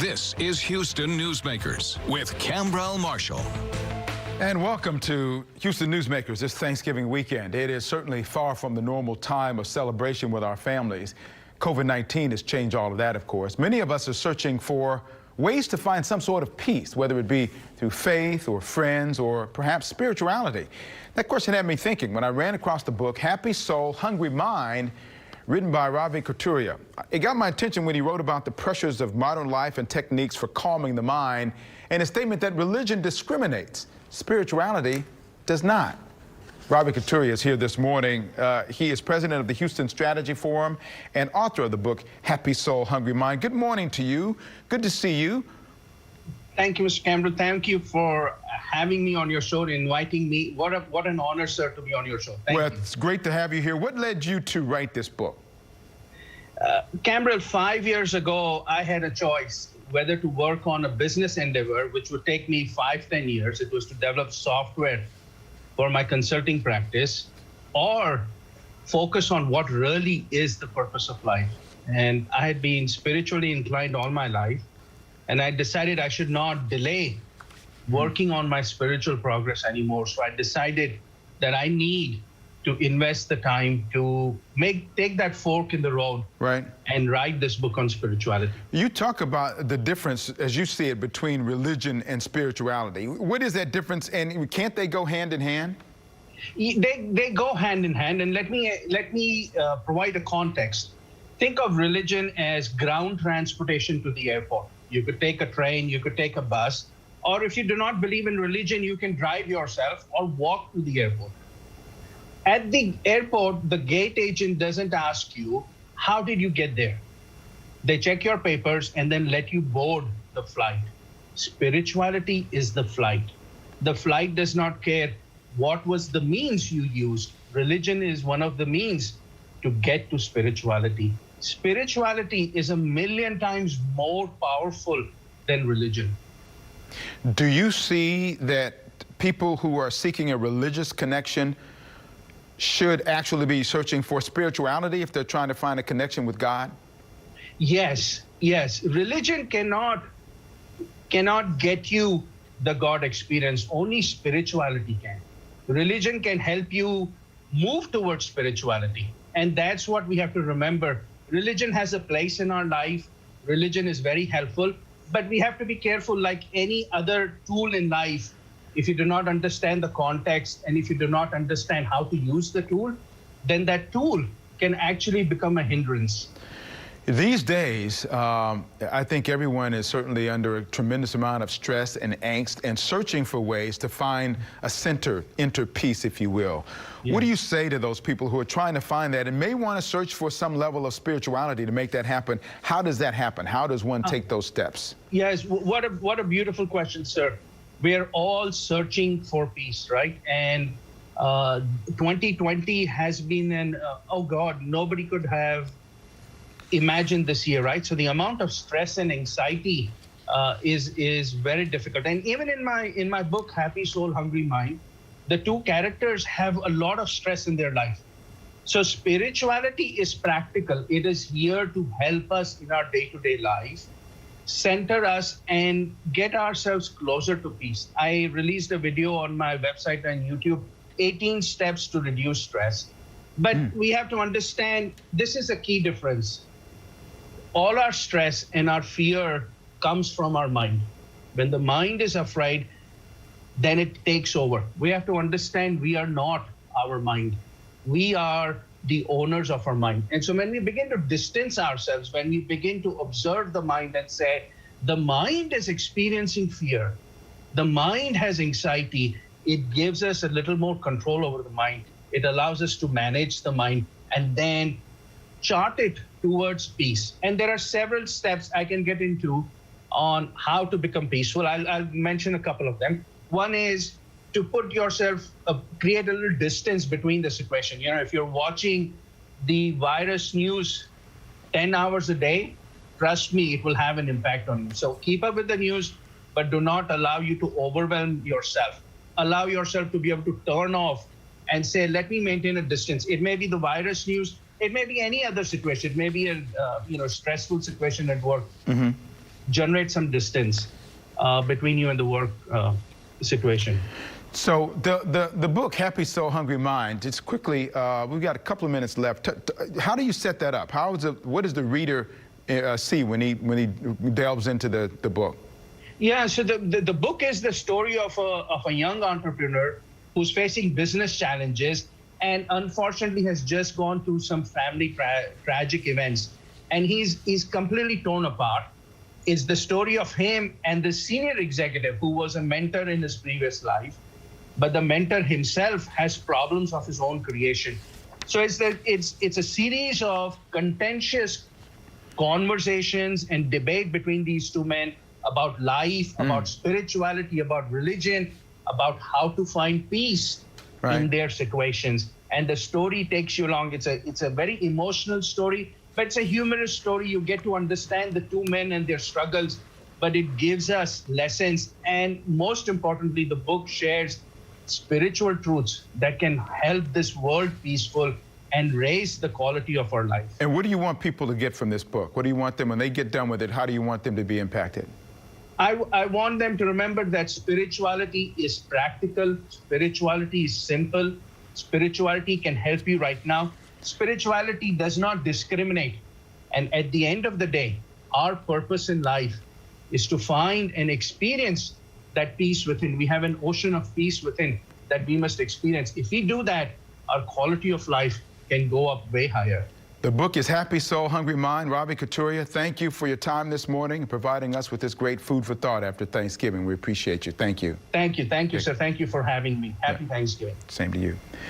This is Houston Newsmakers with Cambrell Marshall. And welcome to Houston Newsmakers this Thanksgiving weekend. It is certainly far from the normal time of celebration with our families. COVID-19 has changed all of that, of course. Many of us are searching for ways to find some sort of peace, whether it be through faith or friends or perhaps spirituality. That question had me thinking when I ran across the book, Happy Soul, Hungry Mind, written by Ravi Kathuria. It got my attention when he wrote about the pressures of modern life and techniques for calming the mind, and a statement that religion discriminates, spirituality does not. Ravi Kathuria is here this morning. He is president of the Houston Strategy Forum and author of the book, Happy Soul, Hungry Mind. Good morning to you. Good to see you. Thank you, Mr. Campbell. Thank you for having me on your show, inviting me. What an honor, sir, to be on your show. Thank you. It's great to have you here. What led you to write this book? Campbell, 5 years ago, I had a choice whether to work on a business endeavor, which would take me 5-10 years. It was to develop software for my consulting practice, or focus on what really is the purpose of life. And I had been spiritually inclined all my life, and I decided I should not delay working on my spiritual progress anymore. So I decided that I need to invest the time to take that fork in the road, right, and write this book on spirituality. You talk about the difference, as you see it, between religion and spirituality. What is that difference, and can't they go hand in hand? They go hand in hand, and let me provide a context. Think of religion as ground transportation to the airport. You could take a train, you could take a bus, or if you do not believe in religion, you can drive yourself or walk to the airport. At the airport, the gate agent doesn't ask you, how did you get there? They check your papers and then let you board the flight. Spirituality is the flight. The flight does not care what was the means you used. Religion is one of the means to get to spirituality. Spirituality is 1,000,000 times more powerful than religion. Do you see that people who are seeking a religious connection should actually be searching for spirituality if they're trying to find a connection with God? Yes. Religion cannot get you the God experience. Only spirituality can. Religion can help you move towards spirituality. And that's what we have to remember. Religion has a place in our life. Religion is very helpful, but we have to be careful. Like any other tool in life, if you do not understand the context and if you do not understand how to use the tool, then that tool can actually become a hindrance. These days, I think everyone is certainly under a tremendous amount of stress and angst and searching for ways to find a inner peace, if you will. Yeah. What do you say to those people who are trying to find that and may want to search for some level of spirituality to make that happen? How does that happen? How does one take those steps? Yes, what a beautiful question, sir. We're all searching for peace, right? And 2020 has been oh God, nobody could have imagined this year, right? So the amount of stress and anxiety is very difficult. And even in my book, Happy Soul, Hungry Mind, the two characters have a lot of stress in their life. So spirituality is practical. It is here to help us in our day-to-day life, center us, and get ourselves closer to peace. I released a video on my website and YouTube, 18 steps to reduce stress. But we have to understand this is a key difference. All our stress and our fear comes from our mind. When the mind is afraid, then it takes over. We have to understand we are not our mind. We are the owners of our mind. And so when we begin to distance ourselves, when we begin to observe the mind and say, the mind is experiencing fear, the mind has anxiety, it gives us a little more control over the mind. It allows us to manage the mind and then chart it towards peace. And there are several steps I can get into on how to become peaceful. I'll mention a couple of them. One is to put yourself, create a little distance between the situation. You know, if you're watching the virus news 10 hours a day, trust me, it will have an impact on you. So keep up with the news, but do not allow you to overwhelm yourself. Allow yourself to be able to turn off and say, let me maintain a distance. It may be the virus news. It may be any other situation. It may be a stressful situation at work. Mm-hmm. generate some distance between you and the work situation. So the book, Happy Soul, Hungry Mind, just quickly, we've got a couple of minutes left. How do you set that up? What does the reader see when he delves into the book? Yeah, so the book is the story of a young entrepreneur who's facing business challenges and unfortunately has just gone through some family tragic events. And he's completely torn apart. It's the story of him and the senior executive who was a mentor in his previous life, but the mentor himself has problems of his own creation. So it's a series of contentious conversations and debate between these two men about life, about spirituality, about religion, about how to find peace in their situations. And the story takes you along. It's a very emotional story, but it's a humorous story. You get to understand the two men and their struggles, but it gives us lessons. And most importantly, the book shares spiritual truths that can help this world peaceful and raise the quality of our life. And what do you want people to get from this book? What do you want them, when they get done with it, how do you want them to be impacted? I want them to remember that spirituality is practical, spirituality is simple, spirituality can help you right now. Spirituality does not discriminate. And at the end of the day, our purpose in life is to find and experience that peace within. We have an ocean of peace within that we must experience. If we do that, our quality of life can go up way higher. The book is Happy Soul, Hungry Mind. Ravi Kathuria, thank you for your time this morning and providing us with this great food for thought after Thanksgiving. We appreciate you. Thank you. Thank you, sir. Thank you for having me. Happy Thanksgiving. Same to you.